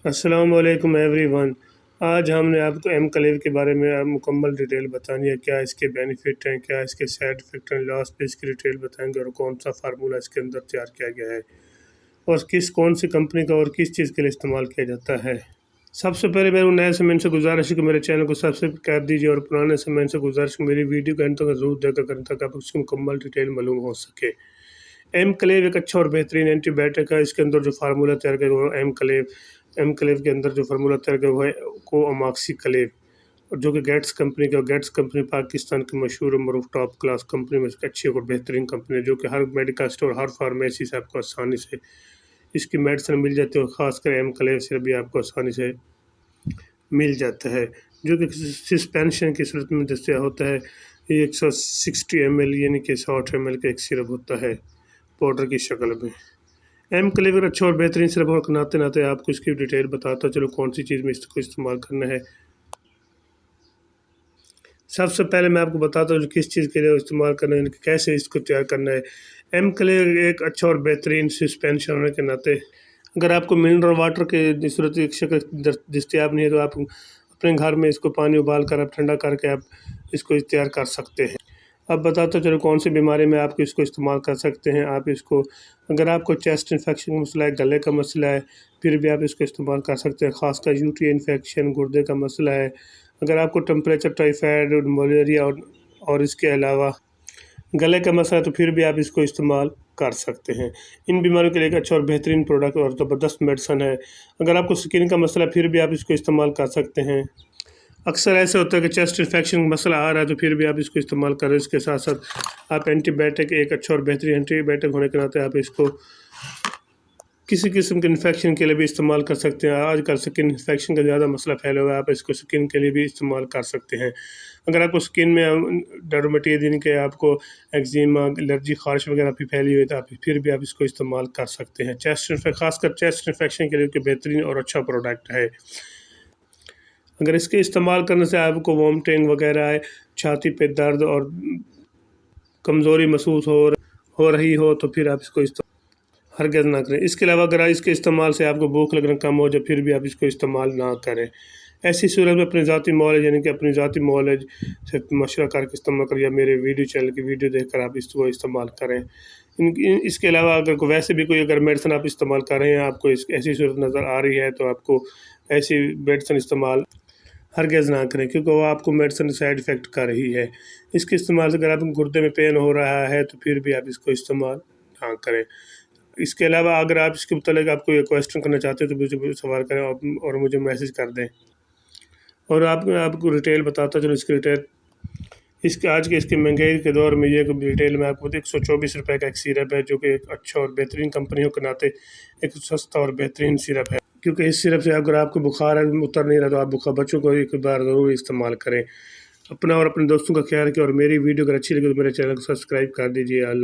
السلام علیکم every one. آج ہم نے آپ کو ایم کلیو کے بارے میں مکمل ڈیٹیل بتانی ہے، کیا اس کے بینیفٹ ہیں، کیا اس کے سائڈ افیکٹ ہیں، لاسٹ پہ اس کی ڈیٹیل بتائیں گے اور کون سا فارمولہ اس کے اندر تیار کیا گیا ہے اور کون سی کمپنی کا اور کس چیز کے لیے استعمال کیا جاتا ہے۔ سب سے پہلے میرے نئے سمین سے گزارش ہے کہ میرے چینل کو سبسکرائب کر دیجیے اور پرانے سمین سے گزارش ہے میری ویڈیو کا انت تک ضرور دیکھا کریں تاکہ آپ اس کی مکمل ڈیٹیل معلوم ہو سکے۔ ایم کلیو ایک اچھا اور بہترین اینٹی بائیوٹک ہے۔ اس کے اندر جو فارمولہ تیار کیا وہ ایم کلیو کے اندر جو فارمولہ تیار کیا وہ ہے کو اماکسی کلیو، جو کہ گیٹس کمپنی کا، گیٹس کمپنی پاکستان کی مشہور اور معروف ٹاپ کلاس کمپنی میں سے اچھی اور بہترین کمپنی ہے، جو کہ ہر میڈیکل اسٹور، ہر فارمیسی سے آپ کو آسانی سے اس کی میڈیسن مل جاتی ہے، اور خاص کر ایم کلیو سے بھی آپ کو آسانی سے مل جاتا ہے، جو کہ سسپینشن کی صورت میں دستیاب ہوتا ہے۔ یہ 160 ml یعنی کہ 100 ml کا ایک سرپ ہوتا ہے پاؤڈر کی شکل میں۔ ایم کلیو اچھا اور بہترین سرپ اور ناتے آپ کو اس کی ڈیٹیل بتاتا چلو کون سی چیز میں اس کو استعمال کرنا ہے۔ سب سے پہلے میں آپ کو بتاتا ہوں کس چیز کے لیے استعمال کرنا ہے، کیسے اس کو تیار کرنا ہے۔ ایم کلیو ایک اچھا اور بہترین سسپینشن ہونے کے ناطے اگر آپ کو منرل واٹر کی صورت ایک شکل دستیاب نہیں ہے تو آپ اپنے گھر میں اس کو پانی ابال کر آپ ٹھنڈا کر کے آپ اس کو تیار کر سکتے ہیں۔ اب بتاتا چلو کون سی بیماری میں آپ اس کو استعمال کر سکتے ہیں۔ آپ اس کو اگر آپ کو چیسٹ انفیکشن کا مسئلہ ہے، گلے کا مسئلہ ہے، پھر بھی آپ اس کو استعمال کر سکتے ہیں، خاص کر یوٹری انفیکشن، گردے کا مسئلہ ہے، اگر آپ کو ٹمپریچر، ٹائیفائڈ، ملیریا اور اس کے علاوہ گلے کا مسئلہ ہے تو پھر بھی آپ اس کو استعمال کر سکتے ہیں۔ ان بیماریوں کے لیے ایک اچھا اور بہترین پروڈکٹ اور زبردست میڈیسن ہے۔ اگر آپ کو سکن کا مسئلہ ہے پھر بھی آپ اس کو استعمال کر سکتے ہیں۔ اکثر ایسا ہوتا ہے کہ چیسٹ انفیکشن کا مسئلہ آ رہا ہے تو پھر بھی آپ اس کو استعمال کریں۔ اس کے ساتھ ساتھ آپ اینٹی بائیوٹک ایک اچھا اور بہترین اینٹی بائیوٹک ہونے کے ناطے آپ اس کو کسی قسم کے انفیکشن کے لیے بھی استعمال کر سکتے ہیں۔ آج کل سکن انفیکشن کا زیادہ مسئلہ پھیلا ہوا ہے، آپ اس کو سکن کے لیے بھی استعمال کر سکتے ہیں۔ اگر آپ کو سکن میں ڈرمیٹیز یعنی کہ آپ کو ایگزیما، الرجی، خارش وغیرہ بھی پھیلی ہوئی تو پھر بھی آپ اس کو استعمال کر سکتے ہیں۔ خاص کر چیسٹ انفیکشن کے لیے بہترین اور اچھا پروڈکٹ ہے۔ اگر اس کے استعمال کرنے سے آپ کو وامٹنگ وغیرہ ہے، چھاتی پہ درد اور کمزوری محسوس ہو رہی ہو تو پھر آپ اس کو ہرگز نہ کریں۔ اس کے علاوہ اگر اس کے استعمال سے آپ کو بھوک لگنا کم ہو جائے پھر بھی آپ اس کو استعمال نہ کریں۔ ایسی صورت میں اپنے ذاتی معالج یعنی کہ اپنی ذاتی معالج سے مشورہ کر کے استعمال کریں، یا میرے ویڈیو چینل کی ویڈیو دیکھ کر آپ اس کو استعمال کریں۔ اس کے علاوہ اگر ویسے بھی کوئی اگر میڈیسن آپ استعمال کر رہے ہیں، آپ کو ایسی صورت نظر آ رہی ہے تو آپ کو ایسی میڈیسن استعمال ہرگز نہ کریں، کیونکہ وہ آپ کو میڈیسن سائیڈ افیکٹ کر رہی ہے۔ اس کے استعمال سے اگر آپ گردے میں پین ہو رہا ہے تو پھر بھی آپ اس کو استعمال نہ کریں۔ اس کے علاوہ اگر آپ اس کے متعلق آپ کو یہ کویسچن کرنا چاہتے ہیں تو مجھے سوال کریں اور مجھے میسیج کر دیں، اور آپ کو ڈیٹیل بتاتا چلو۔ اس کی ڈیٹیل آج کے اس کے مہنگائی کے دور میں یہ ڈیٹیل میں آپ کو 124 روپے کا ایک سیرپ ہے، جو کہ ایک اچھا اور بہترین کمپنیوں کے ناطے ایک سستا اور بہترین سیرپ ہے، کیونکہ اس سیرپ سے اگر آپ کو بخار اتر نہیں رہا تو آپ بچوں کو ایک بار ضرور استعمال کریں۔ اپنا اور اپنے دوستوں کا خیال رکھیں، اور میری ویڈیو اگر اچھی لگے تو میرے چینل کو سبسکرائب کر دیجیے۔ اللہ